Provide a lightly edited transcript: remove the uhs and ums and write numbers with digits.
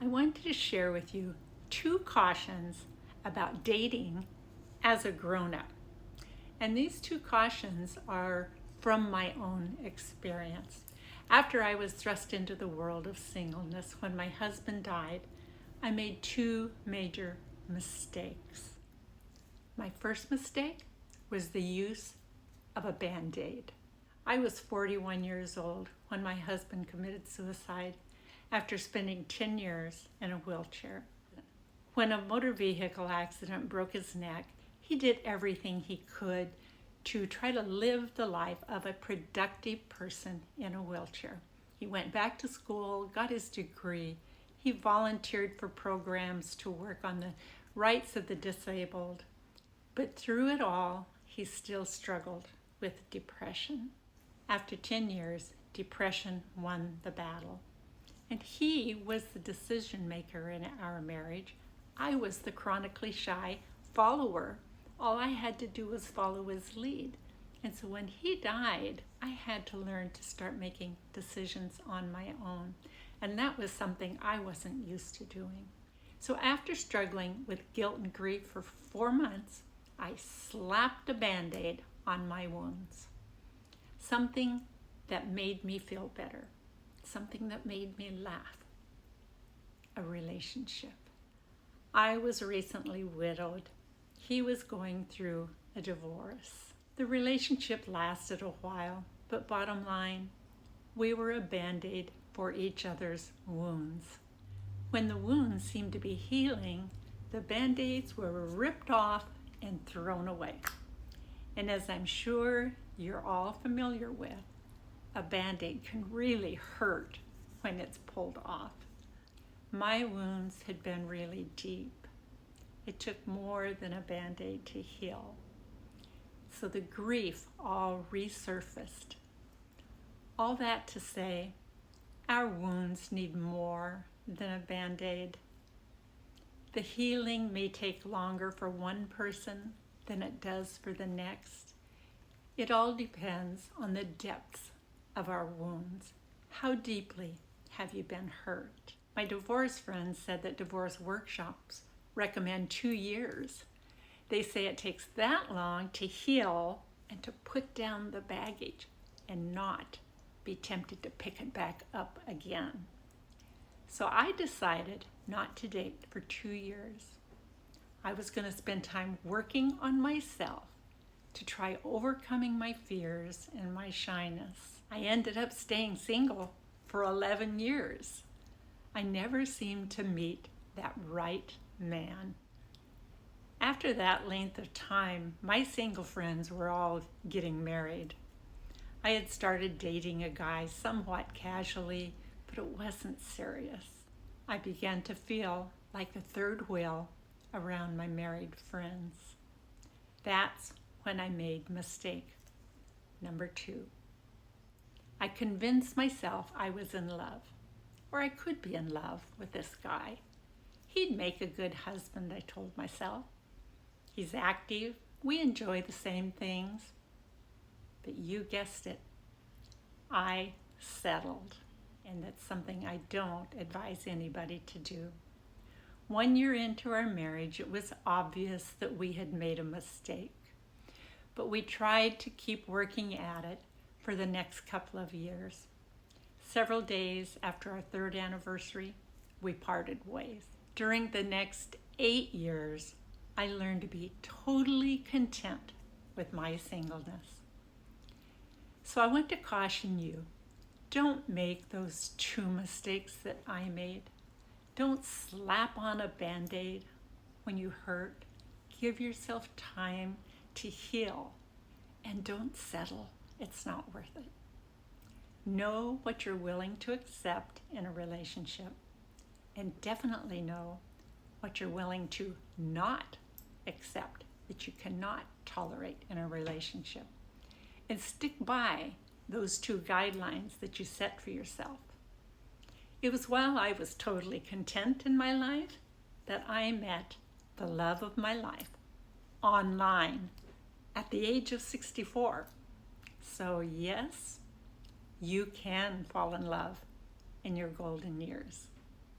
I wanted to share with you 2 cautions about dating as a grown-up. And these 2 cautions are from my own experience. After I was thrust into the world of singleness when my husband died, I made 2 major mistakes. My first mistake was the use of a Band-Aid. I was 41 years old when my husband committed suicide after spending 10 years in a wheelchair. When a motor vehicle accident broke his neck, he did everything he could to try to live the life of a productive person in a wheelchair. He went back to school, got his degree. He volunteered for programs to work on the rights of the disabled. But through it all, he still struggled with depression. After 10 years, depression won the battle. And he was the decision maker in our marriage. I was the chronically shy follower. All I had to do was follow his lead. And so when he died, I had to learn to start making decisions on my own. And that was something I wasn't used to doing. So after struggling with guilt and grief for 4 months, I slapped a Band-Aid on my wounds. Something that made me feel better. Something that made me laugh. A relationship. I was recently widowed. He was going through a divorce. The relationship lasted a while, but bottom line, we were a Band-Aid for each other's wounds. When the wounds seemed to be healing, the Band-Aids were ripped off and thrown away. And as I'm sure you're all familiar with, a Band-Aid can really hurt when it's pulled off. My wounds had been really deep. It took more than a Band-Aid to heal. So the grief all resurfaced. All that to say, our wounds need more than a Band-Aid. The healing may take longer for one person than it does for the next. It all depends on the depths of our wounds. How deeply have you been hurt? My divorce friends said that divorce workshops recommend 2 years. They say it takes that long to heal and to put down the baggage and not be tempted to pick it back up again. So I decided not to date for 2 years. I was going to spend time working on myself to try overcoming my fears and my shyness. I ended up staying single for 11 years. I never seemed to meet that right man. After that length of time, my single friends were all getting married. I had started dating a guy somewhat casually, but it wasn't serious. I began to feel like the third wheel around my married friends. That's when I made mistake number 2. I convinced myself I was in love, or I could be in love with this guy. He'd make a good husband, I told myself. He's active, we enjoy the same things. But you guessed it, I settled. And that's something I don't advise anybody to do. 1 year into our marriage, it was obvious that we had made a mistake. But we tried to keep working at it for the next couple of years. Several days after our 3rd anniversary, we parted ways. During the next 8 years, I learned to be totally content with my singleness. So I want to caution you, don't make those 2 mistakes that I made. Don't slap on a Band-Aid when you hurt. Give yourself time to heal and don't settle. It's not worth it. Know what you're willing to accept in a relationship, and definitely know what you're willing to not accept, that you cannot tolerate in a relationship. And stick by those 2 guidelines that you set for yourself. It was while I was totally content in my life that I met the love of my life online at the age of 64. So yes, you can fall in love in your golden years.